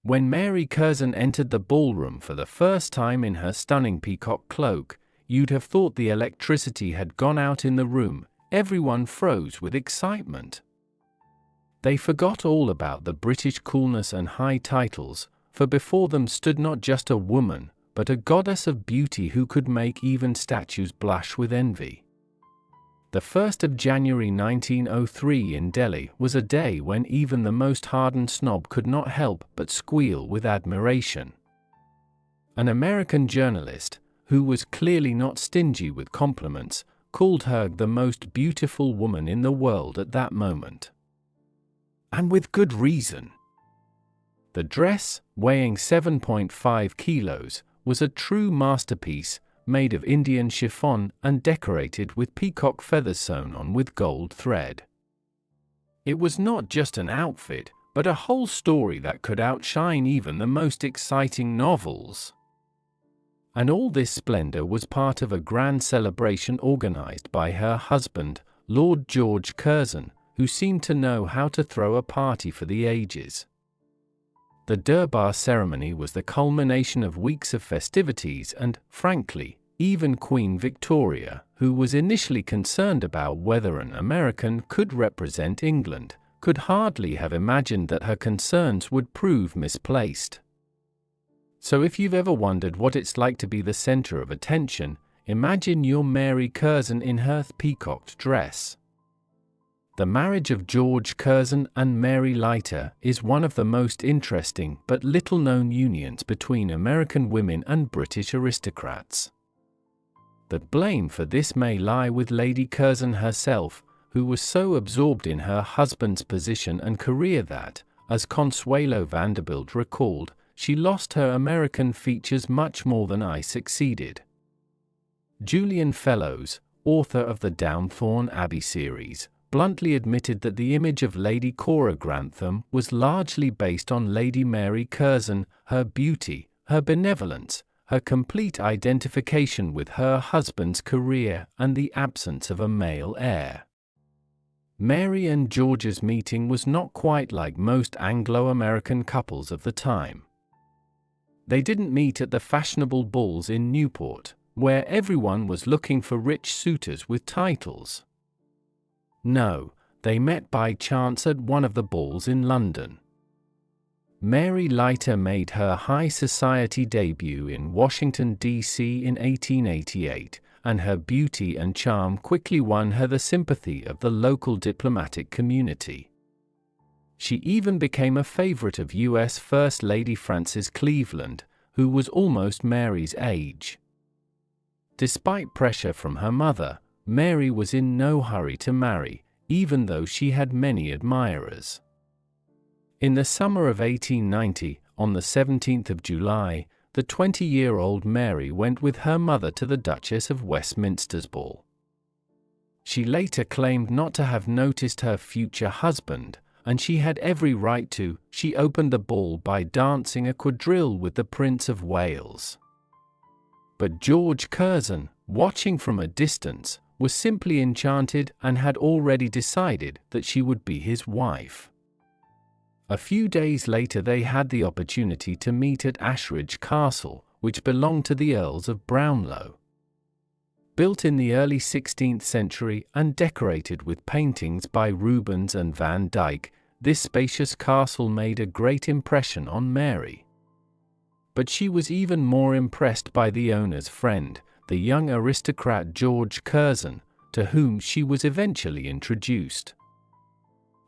When Mary Curzon entered the ballroom for the first time in her stunning peacock cloak, you'd have thought the electricity had gone out in the room. Everyone froze with excitement. They forgot all about the British coolness and high titles, for before them stood not just a woman, but a goddess of beauty who could make even statues blush with envy. The 1st of January 1903 in Delhi was a day when even the most hardened snob could not help but squeal with admiration. An American journalist, who was clearly not stingy with compliments, called her the most beautiful woman in the world at that moment. And with good reason. The dress, weighing 7.5 kilos, was a true masterpiece, made of Indian chiffon and decorated with peacock feathers sewn on with gold thread. It was not just an outfit, but a whole story that could outshine even the most exciting novels. And all this splendor was part of a grand celebration organized by her husband, Lord George Curzon, who seemed to know how to throw a party for the ages. The Durbar ceremony was the culmination of weeks of festivities and, frankly, even Queen Victoria, who was initially concerned about whether an American could represent England, could hardly have imagined that her concerns would prove misplaced. So if you've ever wondered what it's like to be the center of attention, imagine you're Mary Curzon in her peacocked dress. The marriage of George Curzon and Mary Leiter is one of the most interesting but little-known unions between American women and British aristocrats. The blame for this may lie with Lady Curzon herself, who was so absorbed in her husband's position and career that, as Consuelo Vanderbilt recalled, she lost her American features much more than I succeeded. Julian Fellowes, author of the Downthorne Abbey series, bluntly admitted that the image of Lady Cora Grantham was largely based on Lady Mary Curzon, her beauty, her benevolence, her complete identification with her husband's career, and the absence of a male heir. Mary and George's meeting was not quite like most Anglo-American couples of the time. They didn't meet at the fashionable balls in Newport, where everyone was looking for rich suitors with titles. No, they met by chance at one of the balls in London. Mary Leiter made her high society debut in Washington, D.C. in 1888, and her beauty and charm quickly won her the sympathy of the local diplomatic community. She even became a favorite of U.S. First Lady Frances Cleveland, who was almost Mary's age. Despite pressure from her mother, Mary was in no hurry to marry, even though she had many admirers. In the summer of 1890, on the 17th of July, the 20-year-old Mary went with her mother to the Duchess of Westminster's ball. She later claimed not to have noticed her future husband, and she had every right to. She opened the ball by dancing a quadrille with the Prince of Wales. But George Curzon, watching from a distance, was simply enchanted and had already decided that she would be his wife. A few days later they had the opportunity to meet at Ashridge Castle, which belonged to the Earls of Brownlow. Built in the early 16th century and decorated with paintings by Rubens and Van Dyck, this spacious castle made a great impression on Mary. But she was even more impressed by the owner's friend, the young aristocrat George Curzon, to whom she was eventually introduced.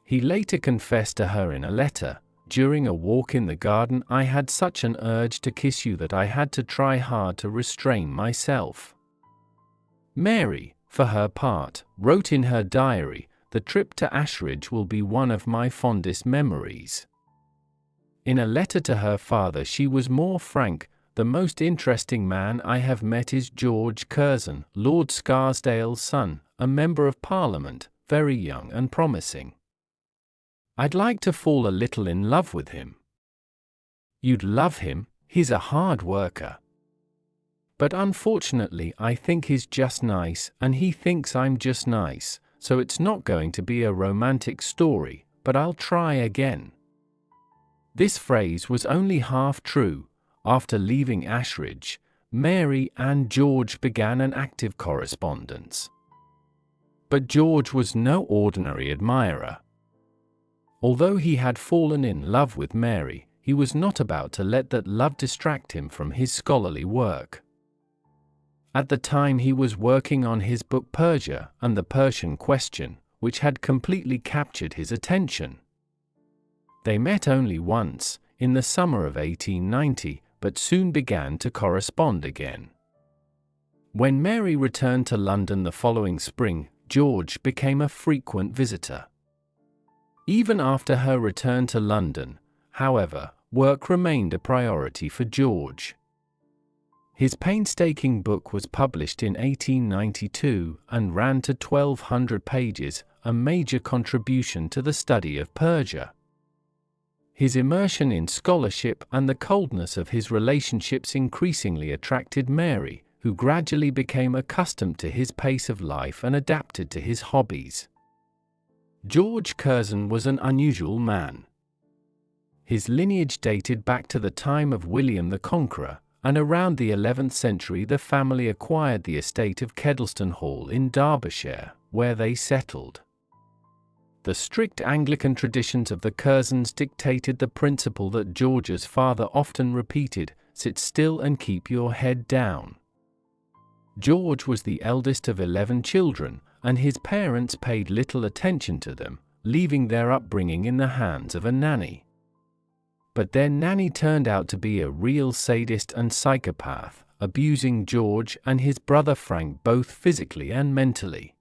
He later confessed to her in a letter, "During a walk in the garden I had such an urge to kiss you that I had to try hard to restrain myself." Mary, for her part, wrote in her diary, "The trip to Ashridge will be one of my fondest memories." In a letter to her father she was more frank, "The most interesting man I have met is George Curzon, Lord Scarsdale's son, a member of Parliament, very young and promising. I'd like to fall a little in love with him." "You'd love him, he's a hard worker. But unfortunately I think he's just nice and he thinks I'm just nice, so it's not going to be a romantic story, but I'll try again." This phrase was only half true. After leaving Ashridge, Mary and George began an active correspondence. But George was no ordinary admirer. Although he had fallen in love with Mary, he was not about to let that love distract him from his scholarly work. At the time he was working on his book Persia and the Persian Question, which had completely captured his attention. They met only once, in the summer of 1890, but soon began to correspond again. When Mary returned to London the following spring, George became a frequent visitor. Even after her return to London, however, work remained a priority for George. His painstaking book was published in 1892 and ran to 1,200 pages, a major contribution to the study of Persia. His immersion in scholarship and the coldness of his relationships increasingly attracted Mary, who gradually became accustomed to his pace of life and adapted to his hobbies. George Curzon was an unusual man. His lineage dated back to the time of William the Conqueror, and around the 11th century the family acquired the estate of Kedleston Hall in Derbyshire, where they settled. The strict Anglican traditions of the Curzons dictated the principle that George's father often repeated, "Sit still and keep your head down." George was the eldest of 11 children, and his parents paid little attention to them, leaving their upbringing in the hands of a nanny. But their nanny turned out to be a real sadist and psychopath, abusing George and his brother Frank both physically and mentally.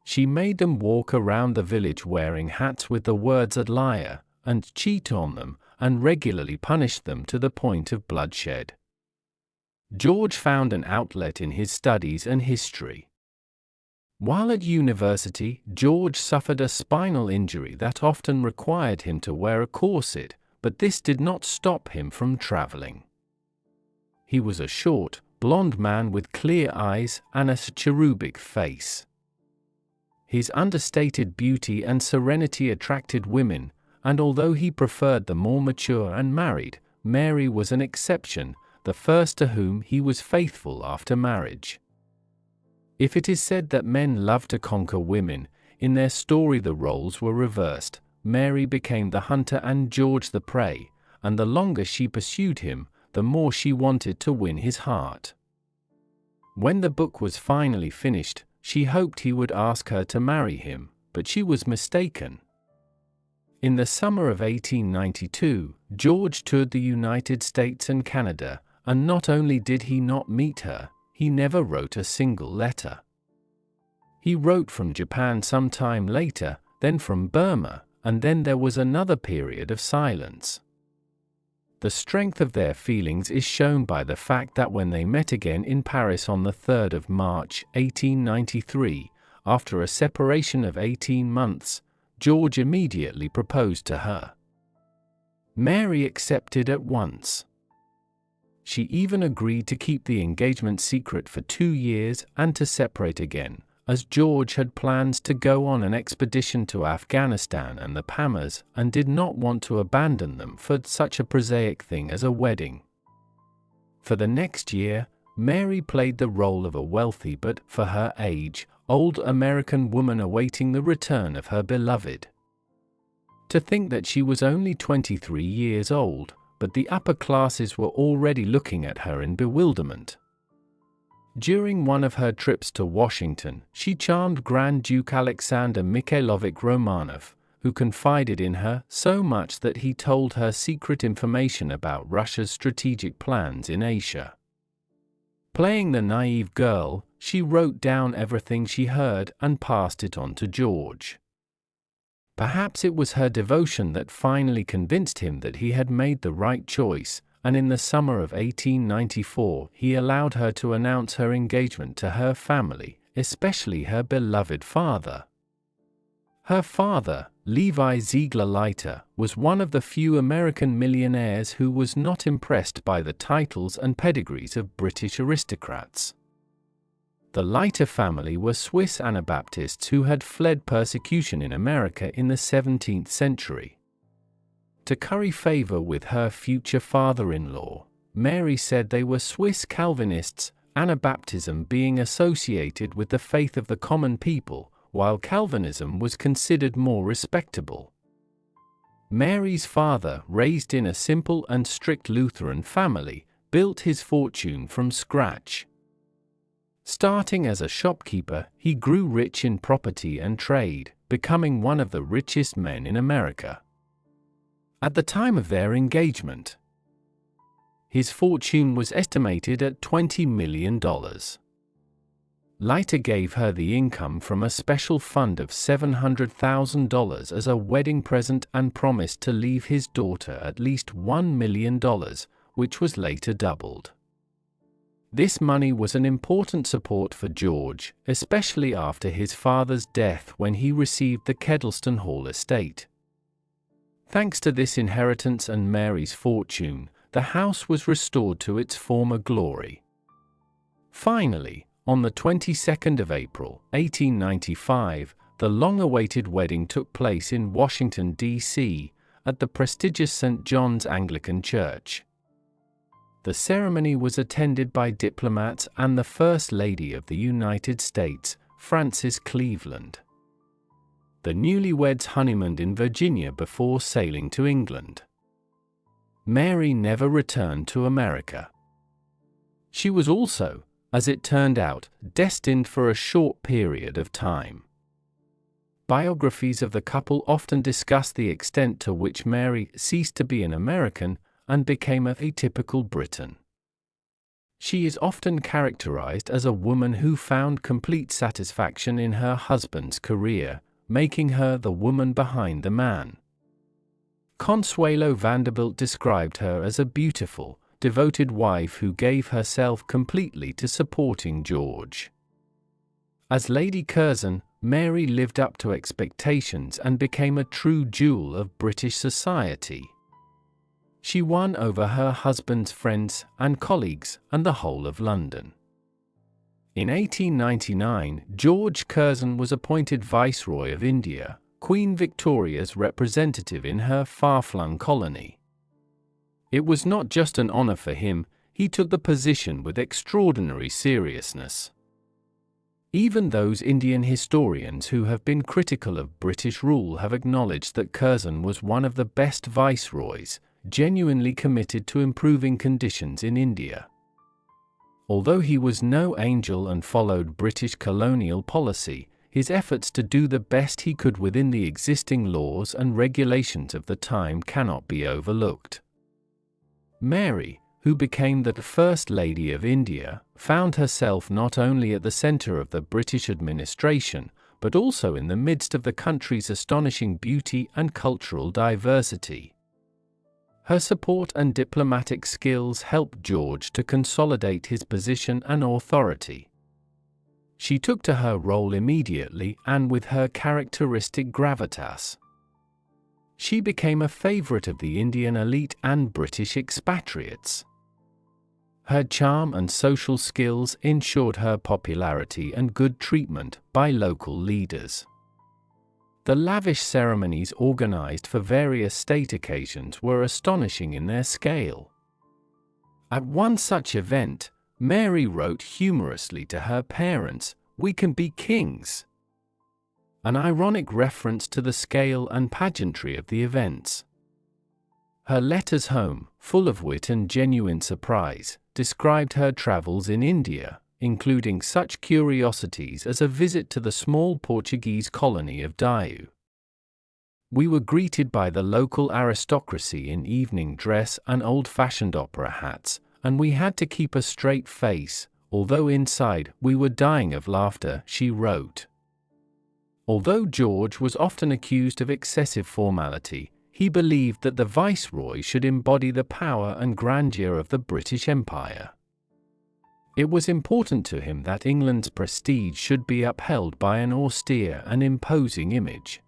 She made them walk around the village wearing hats with the words "a liar" and cheat on them, and regularly punished them to the point of bloodshed. George found an outlet in his studies and history. While at university, George suffered a spinal injury that often required him to wear a corset, but this did not stop him from traveling. He was a short, blond man with clear eyes and a cherubic face. His understated beauty and serenity attracted women, and although he preferred the more mature and married, Mary was an exception, the first to whom he was faithful after marriage. If it is said that men love to conquer women, in their story the roles were reversed. Mary became the hunter and George the prey, and the longer she pursued him, the more she wanted to win his heart. When the book was finally finished, she hoped he would ask her to marry him, but she was mistaken. In the summer of 1892, George toured the United States and Canada, and not only did he not meet her, he never wrote a single letter. He wrote from Japan some time later, then from Burma, and then there was another period of silence. The strength of their feelings is shown by the fact that when they met again in Paris on the 3rd of March, 1893, after a separation of 18 months, George immediately proposed to her. Mary accepted at once. She even agreed to keep the engagement secret for 2 years and to separate again, as George had plans to go on an expedition to Afghanistan and the Pamirs and did not want to abandon them for such a prosaic thing as a wedding. For the next year, Mary played the role of a wealthy but, for her age, old American woman awaiting the return of her beloved. To think that she was only 23 years old, but the upper classes were already looking at her in bewilderment. During one of her trips to Washington, she charmed Grand Duke Alexander Mikhailovich Romanov, who confided in her so much that he told her secret information about Russia's strategic plans in Asia. Playing the naive girl, she wrote down everything she heard and passed it on to George. Perhaps it was her devotion that finally convinced him that he had made the right choice, and in the summer of 1894 he allowed her to announce her engagement to her family, especially her beloved father. Her father, Levi Ziegler Leiter, was one of the few American millionaires who was not impressed by the titles and pedigrees of British aristocrats. The Leiter family were Swiss Anabaptists who had fled persecution in America in the 17th century. To curry favor with her future father-in-law, Mary said they were Swiss Calvinists, Anabaptism being associated with the faith of the common people, while Calvinism was considered more respectable. Mary's father, raised in a simple and strict Lutheran family, built his fortune from scratch. Starting as a shopkeeper, he grew rich in property and trade, becoming one of the richest men in America. At the time of their engagement, his fortune was estimated at $20 million. Leiter gave her the income from a special fund of $700,000 as a wedding present and promised to leave his daughter at least $1 million, which was later doubled. This money was an important support for George, especially after his father's death when he received the Kedleston Hall estate. Thanks to this inheritance and Mary's fortune, the house was restored to its former glory. Finally, on the 22nd of April, 1895, the long-awaited wedding took place in Washington, D.C., at the prestigious St. John's Anglican Church. The ceremony was attended by diplomats and the First Lady of the United States, Frances Cleveland. The newlyweds honeymooned in Virginia before sailing to England. Mary never returned to America. She was also, as it turned out, destined for a short period of time. Biographies of the couple often discuss the extent to which Mary ceased to be an American and became a typical Briton. She is often characterized as a woman who found complete satisfaction in her husband's career, making her the woman behind the man. Consuelo Vanderbilt described her as a beautiful, devoted wife who gave herself completely to supporting George. As Lady Curzon, Mary lived up to expectations and became a true jewel of British society. She won over her husband's friends and colleagues and the whole of London. In 1899, George Curzon was appointed Viceroy of India, Queen Victoria's representative in her far-flung colony. It was not just an honor for him, he took the position with extraordinary seriousness. Even those Indian historians who have been critical of British rule have acknowledged that Curzon was one of the best viceroys, genuinely committed to improving conditions in India. Although he was no angel and followed British colonial policy, his efforts to do the best he could within the existing laws and regulations of the time cannot be overlooked. Mary, who became the First Lady of India, found herself not only at the center of the British administration, but also in the midst of the country's astonishing beauty and cultural diversity. Her support and diplomatic skills helped George to consolidate his position and authority. She took to her role immediately and with her characteristic gravitas. She became a favorite of the Indian elite and British expatriates. Her charm and social skills ensured her popularity and good treatment by local leaders. The lavish ceremonies organized for various state occasions were astonishing in their scale. At one such event, Mary wrote humorously to her parents, "We can be kings," an ironic reference to the scale and pageantry of the events. Her letters home, full of wit and genuine surprise, described her travels in India, including such curiosities as a visit to the small Portuguese colony of Diu. "We were greeted by the local aristocracy in evening dress and old-fashioned opera hats, and we had to keep a straight face, although inside we were dying of laughter," she wrote. Although George was often accused of excessive formality, he believed that the viceroy should embody the power and grandeur of the British Empire. It was important to him that England's prestige should be upheld by an austere and imposing image.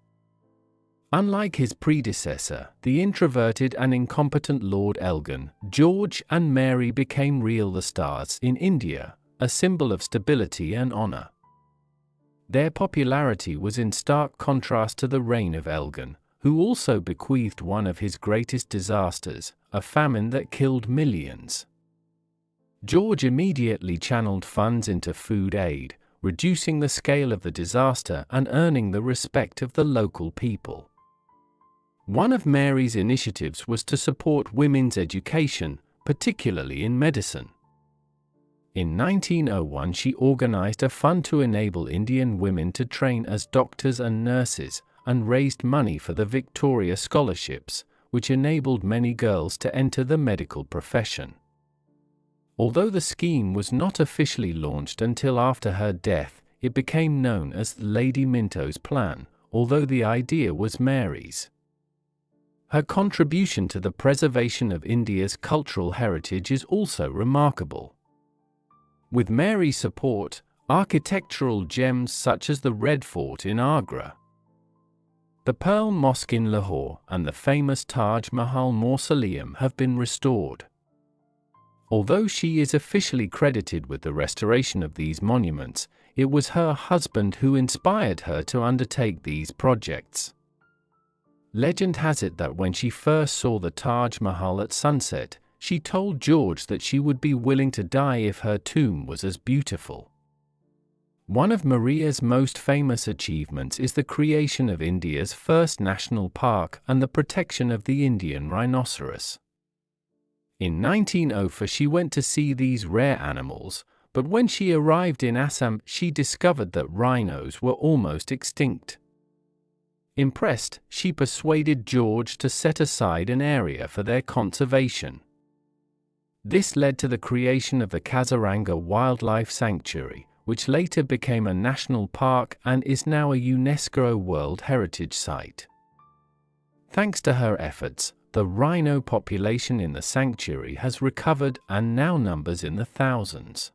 Unlike his predecessor, the introverted and incompetent Lord Elgin, George and Mary became real stars in India, a symbol of stability and honor. Their popularity was in stark contrast to the reign of Elgin, who also bequeathed one of his greatest disasters, a famine that killed millions. George immediately channeled funds into food aid, reducing the scale of the disaster and earning the respect of the local people. One of Mary's initiatives was to support women's education, particularly in medicine. In 1901, she organized a fund to enable Indian women to train as doctors and nurses, and raised money for the Victoria Scholarships, which enabled many girls to enter the medical profession. Although the scheme was not officially launched until after her death, it became known as Lady Minto's Plan, although the idea was Mary's. Her contribution to the preservation of India's cultural heritage is also remarkable. With Mary's support, architectural gems such as the Red Fort in Agra, the Pearl Mosque in Lahore, and the famous Taj Mahal mausoleum have been restored. Although she is officially credited with the restoration of these monuments, it was her husband who inspired her to undertake these projects. Legend has it that when she first saw the Taj Mahal at sunset, she told George that she would be willing to die if her tomb was as beautiful. One of Maria's most famous achievements is the creation of India's first national park and the protection of the Indian rhinoceros. In 1904 she went to see these rare animals, but when she arrived in Assam she discovered that rhinos were almost extinct. Impressed, she persuaded George to set aside an area for their conservation. This led to the creation of the Kaziranga Wildlife Sanctuary, which later became a national park and is now a UNESCO World Heritage Site. Thanks to her efforts, the rhino population in the sanctuary has recovered and now numbers in the thousands.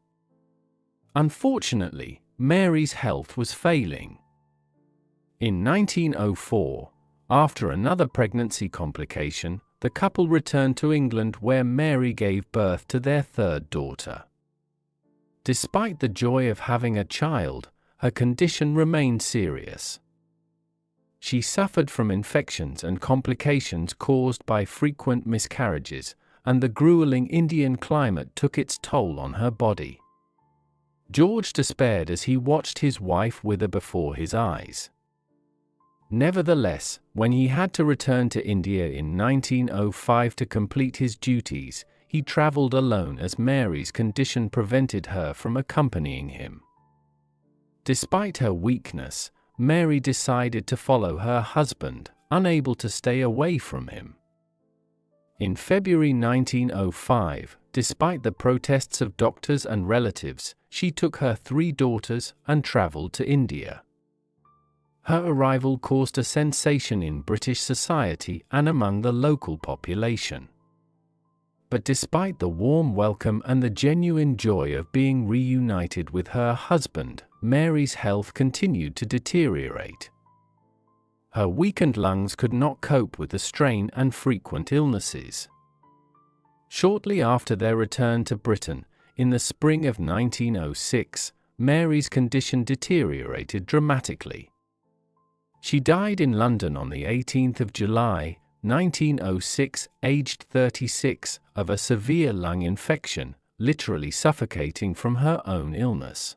Unfortunately, Mary's health was failing. In 1904, after another pregnancy complication, the couple returned to England where Mary gave birth to their third daughter. Despite the joy of having a child, her condition remained serious. She suffered from infections and complications caused by frequent miscarriages, and the grueling Indian climate took its toll on her body. George despaired as he watched his wife wither before his eyes. Nevertheless, when he had to return to India in 1905 to complete his duties, he traveled alone as Mary's condition prevented her from accompanying him. Despite her weakness, Mary decided to follow her husband, unable to stay away from him. In February 1905, despite the protests of doctors and relatives, she took her 3 daughters and traveled to India. Her arrival caused a sensation in British society and among the local population. But despite the warm welcome and the genuine joy of being reunited with her husband, Mary's health continued to deteriorate. Her weakened lungs could not cope with the strain and frequent illnesses. Shortly after their return to Britain, in the spring of 1906, Mary's condition deteriorated dramatically. She died in London on the 18th of July, 1906, aged 36, of a severe lung infection, literally suffocating from her own illness.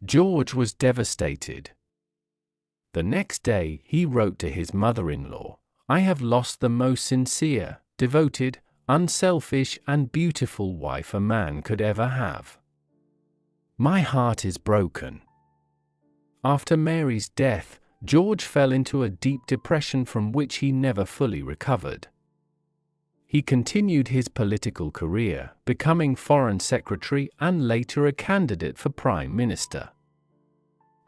George was devastated. The next day, he wrote to his mother-in-law, "I have lost the most sincere, devoted, unselfish and beautiful wife a man could ever have. My heart is broken." After Mary's death, George fell into a deep depression from which he never fully recovered. He continued his political career, becoming Foreign Secretary and later a candidate for Prime Minister.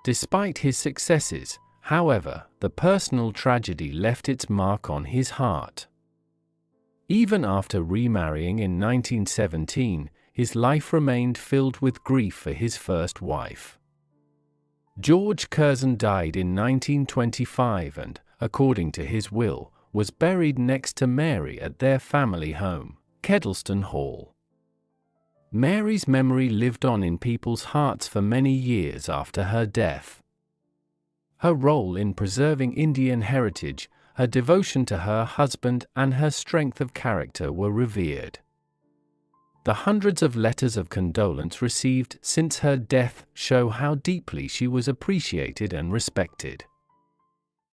Despite his successes, however, the personal tragedy left its mark on his heart. Even after remarrying in 1917, his life remained filled with grief for his first wife. George Curzon died in 1925 and, according to his will, was buried next to Mary at their family home, Kedleston Hall. Mary's memory lived on in people's hearts for many years after her death. Her role in preserving Indian heritage Her devotion to her husband and her strength of character were revered. The hundreds of letters of condolence received since her death show how deeply she was appreciated and respected.